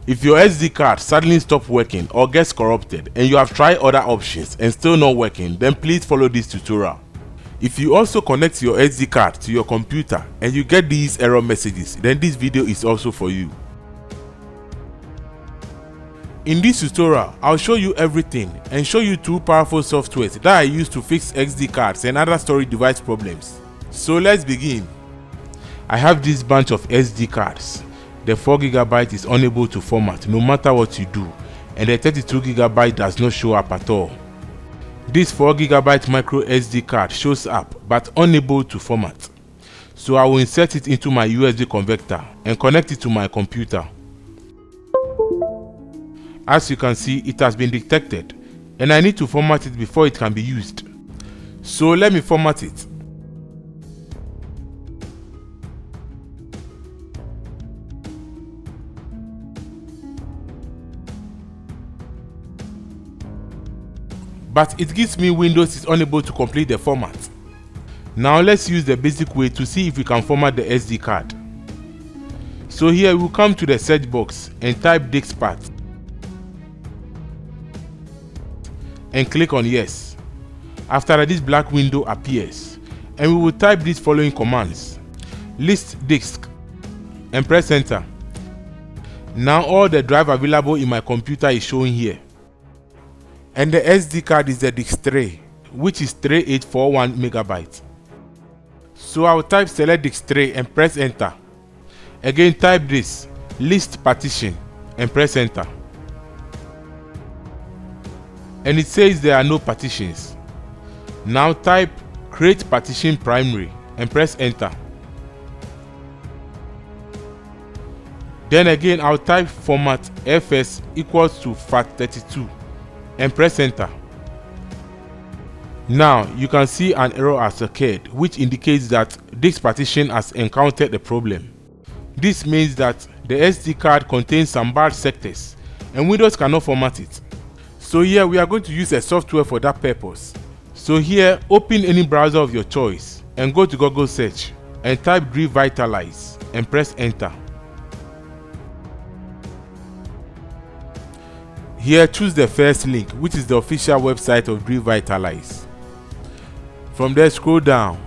If your SD card suddenly stops working or gets corrupted and you have tried other options and still not working, then please follow this tutorial. If you also connect your SD card to your computer and you get these error messages, then this video is also for you. In this tutorial, I'll show you everything and show you two powerful softwares that I use to fix SD cards and other storage device problems. So let's begin. I have this bunch of SD cards. The 4GB is unable to format no matter what you do, and the 32GB does not show up at all. This 4GB micro SD card shows up but unable to format. So I will insert it into my USB converter and connect it to my computer. As you can see, it has been detected and I need to format it before it can be used. So let me format it. But it gives me Windows is unable to complete the format. Now let's use the basic way to see if we can format the SD card. So here we'll come to the search box and type disk path and click on yes. After that, this black window appears and we will type these following commands: list disk and press enter. Now all the drive available in my computer is showing here. And the SD card is the disk tray, which is 3841 MB. So I will type select disk tray and press enter. Again type this list partition and press enter. And it says there are no partitions. Now type create partition primary and press enter. Then again I'll type format fs equals to FAT32 and press enter. Now you can see an error has occurred, which indicates that disk partition has encountered a problem. This means that the SD card contains some bad sectors and Windows cannot format it. So here we are going to use a software for that purpose. So here open any browser of your choice and go to Google search and type revitalize and press enter. Here choose the first link, which is the official website of Revitalize. From there scroll down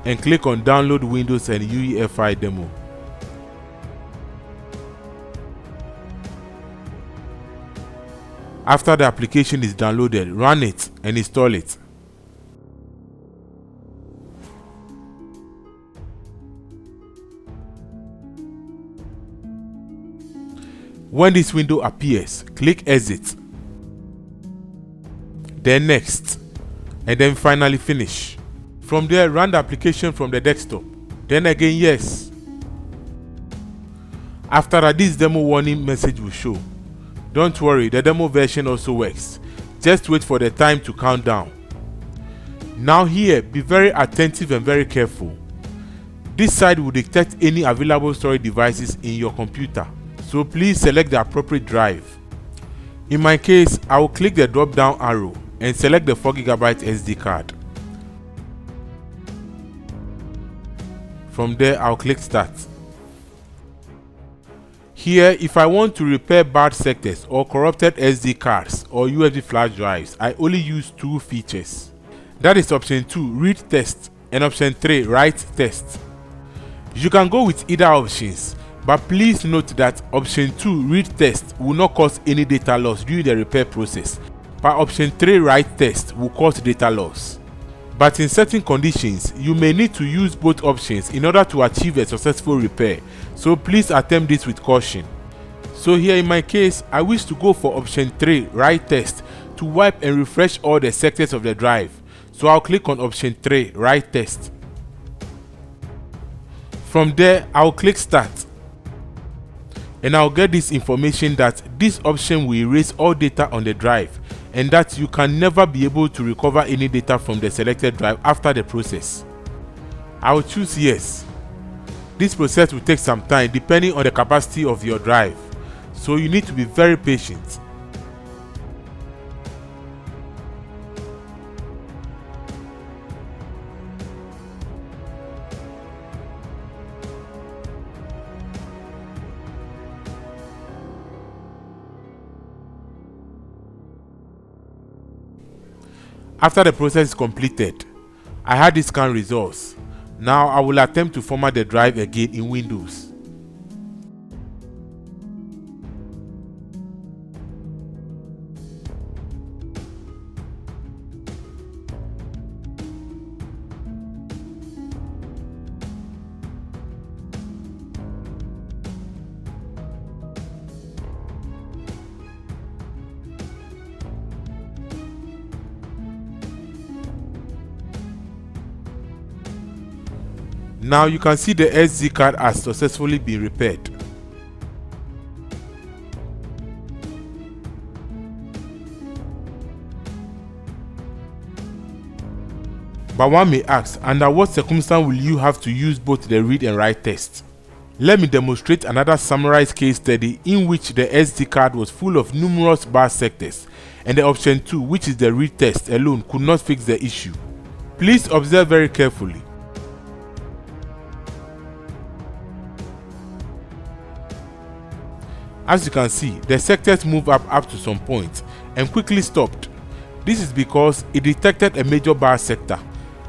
and click on download Windows and UEFI demo. After the application is downloaded, run it and install it. When this window appears, click exit, then next, and then finally finish. From there, run the application from the desktop, then again yes. After that, this demo warning message will show. Don't worry, the demo version also works. Just wait for the time to count down. Now here, be very attentive and very careful. This side will detect any available storage devices in your computer. So please select the appropriate drive. In my case, I will click the drop down arrow and select the 4GB SD card. From there, I'll click start. Here, if I want to repair bad sectors or corrupted SD cards or USB flash drives, I only use two features. That is option 2, read test, and option 3, write test. You can go with either options, but please note that option 2, read test, will not cause any data loss during the repair process, but option 3, write test, will cause data loss. But in certain conditions, you may need to use both options in order to achieve a successful repair, so please attempt this with caution. So here in my case, I wish to go for option 3, write test, to wipe and refresh all the sectors of the drive. So I'll click on option 3, write test. From there, I'll click start. And I'll get this information that this option will erase all data on the drive and that you can never be able to recover any data from the selected drive after the process. I will choose yes. This process will take some time depending on the capacity of your drive, so you need to be very patient. After the process is completed, I had the scan results. Now I will attempt to format the drive again in Windows. Now you can see the SD card has successfully been repaired. But one may ask, under what circumstance will you have to use both the read and write test? Let me demonstrate another summarized case study in which the SD card was full of numerous bar sectors and the option 2, which is the read test alone, could not fix the issue. Please observe very carefully. As you can see, the sectors move up to some point and quickly stopped. This is because it detected a major bar sector.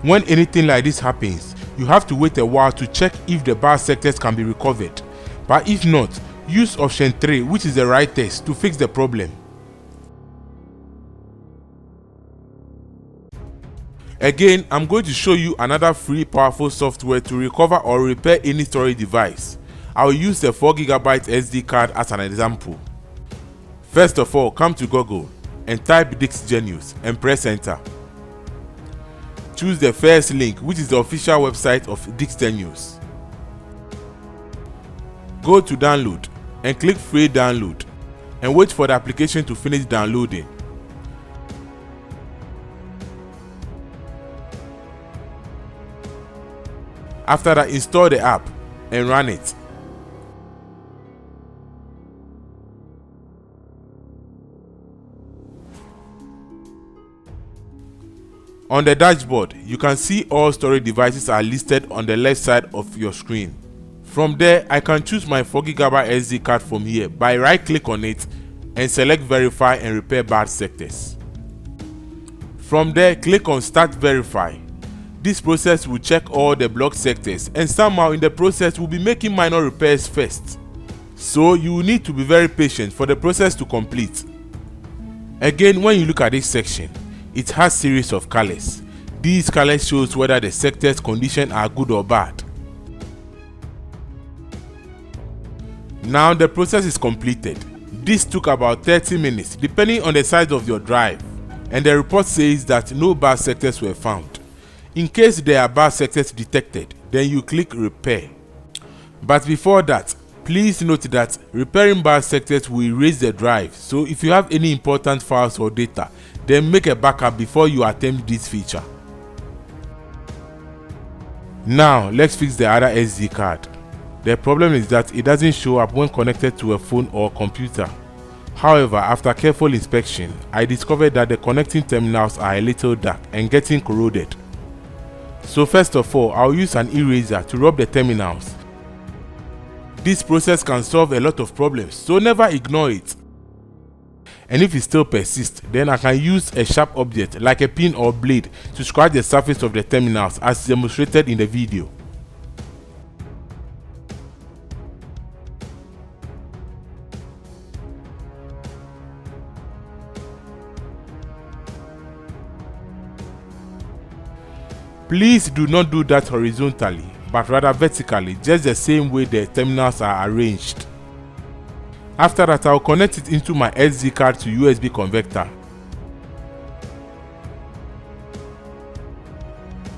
When anything like this happens, you have to wait a while to check if the bar sectors can be recovered. But if not, use option 3, which is the write test, to fix the problem. Again, I'm going to show you another free powerful software to recover or repair any storage device. I will use the 4GB SD card as an example. First of all, come to Google and type Disk Genius and press enter. Choose the first link, which is the official website of Disk Genius. Go to download and click free download and wait for the application to finish downloading. After that, install the app and run it. On the dashboard, you can see all storage devices are listed on the left side of your screen. From there, I can choose my 4GB SD card from here by right-click on it and select Verify and Repair Bad Sectors. From there, click on Start Verify. This process will check all the blocked sectors and somehow in the process will be making minor repairs first. So you will need to be very patient for the process to complete. Again, when you look at this section, it has series of colors. These colors shows whether the sector's condition are good or bad. Now the process is completed. This took about 30 minutes depending on the size of your drive, and the report says that no bad sectors were found. In case there are bad sectors detected, then you click repair. But before that, please note that repairing bad sectors will erase the drive, so if you have any important files or data, then make a backup before you attempt this feature. Now let's fix the other SD card. The problem is that it doesn't show up when connected to a phone or computer. However, after careful inspection, I discovered that the connecting terminals are a little dark and getting corroded. So first of all, I'll use an eraser to rub the terminals. This process can solve a lot of problems, so never ignore it. And if it still persists, then I can use a sharp object like a pin or blade to scratch the surface of the terminals as demonstrated in the video. Please do not do that horizontally, but rather vertically, just the same way the terminals are arranged. After that, I'll connect it into my SD card to USB converter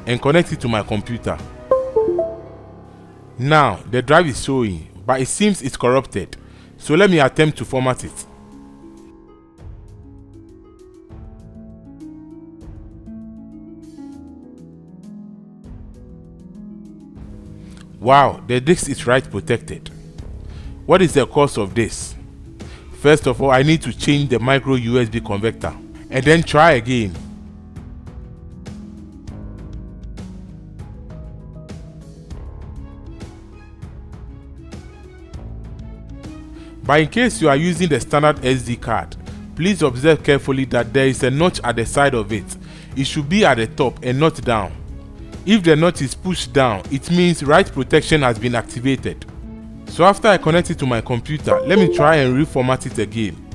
and connect it to my computer. Now the drive is showing, but it seems it's corrupted, so let me attempt to format it. Wow, the disk is write protected. What is the cause of this? First of all, I need to change the micro USB converter and then try again. But in case you are using the standard SD card, please observe carefully that there is a notch at the side of it. it should be at the top and not down. If the nut is pushed down, it means write protection has been activated. So after I connect it to my computer, let me try and reformat it again.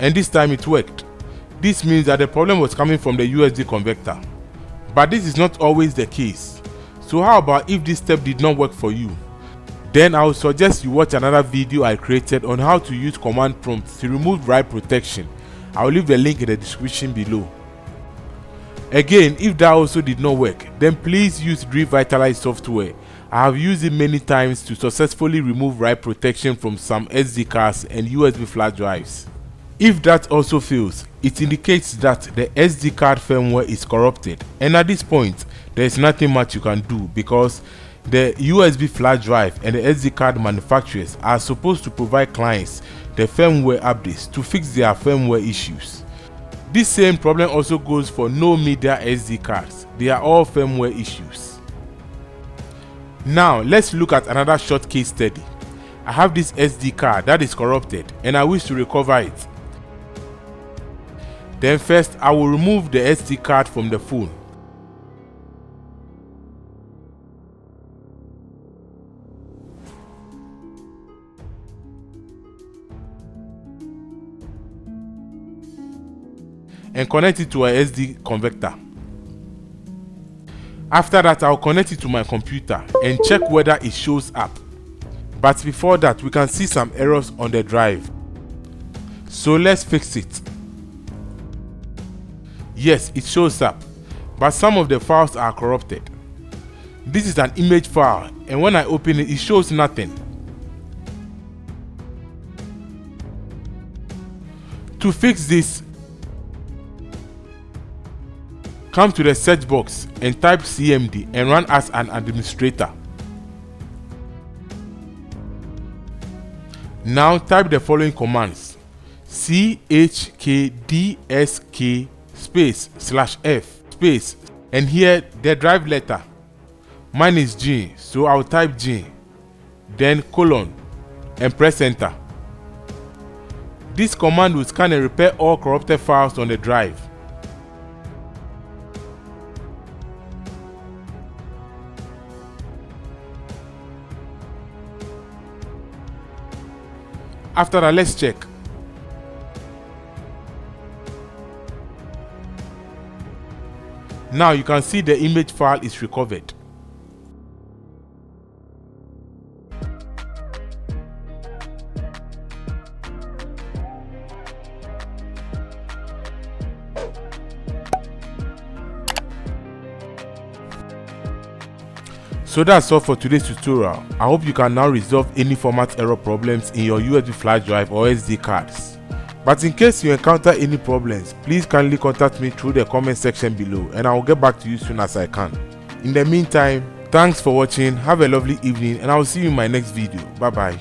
And this time it worked. This means that the problem was coming from the USB converter. But this is not always the case. So how about if this step did not work for you? Then I would suggest you watch another video I created on how to use command prompts to remove write protection. I will leave the link in the description below. Again, if that also did not work, then please use Revitalize software. I have used it many times to successfully remove write protection from some SD cards and USB flash drives. If that also fails, it indicates that the SD card firmware is corrupted, and at this point there is nothing much you can do because the USB flash drive and the SD card manufacturers are supposed to provide clients the firmware updates to fix their firmware issues. This same problem also goes for no media SD cards. They are all firmware issues. Now let's look at another short case study. I have this SD card that is corrupted and I wish to recover it. Then first I will remove the SD card from the phone. And connect it to a SD converter. After that, I'll connect it to my computer and check whether it shows up. But before that, we can see some errors on the drive. So let's fix it. Yes, it shows up, but some of the files are corrupted. This is an image file, and when I open it, it shows nothing. To fix this, come to the search box and type CMD and run as an administrator. Now type the following commands: chkdsk /f space, and here the drive letter. Mine is G, so I'll type G, then colon, and press enter. This command will scan and repair all corrupted files on the drive. After that, let's check. Now you can see the image file is recovered. So that's all for today's tutorial. I hope you can now resolve any format error problems in your USB flash drive or SD cards. But in case you encounter any problems, please kindly contact me through the comment section below and I will get back to you soon as I can. In the meantime, thanks for watching, have a lovely evening, and I will see you in my next video. Bye bye.